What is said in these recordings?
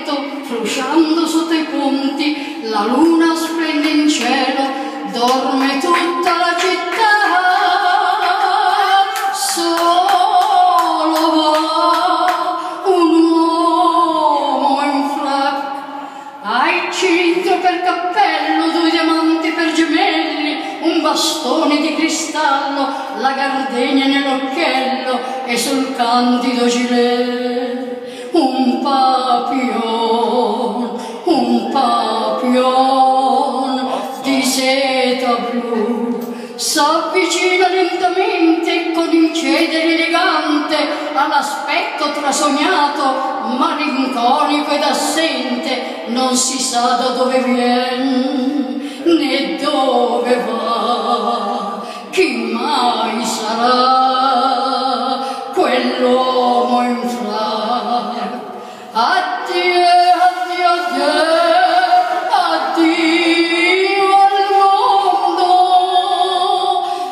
vento, frusciando sotto i ponti, la luna splende in cielo, dorme tutta la città, solo va un uomo in frac, ha il cilindro per cappello, 2 diamanti per gemelli, un bastone di cristallo, la gardenia nell'occhiello e sul candido gilet un papillon di seta blu s'avvicina lentamente con incedere elegante all'aspetto trasognato, malinconico ed assente, non si sa da dove viene né dove va, chi mai sarà quell'uomo in frac. Addio, addio, addio, addio al mondo,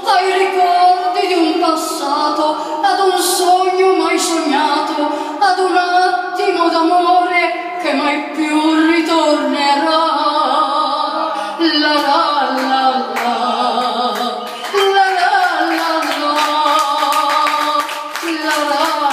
ai ricordi di un passato, ad un sogno mai sognato, ad un attimo d'amore che mai più ritornerà. La la la la, la la la la, la la.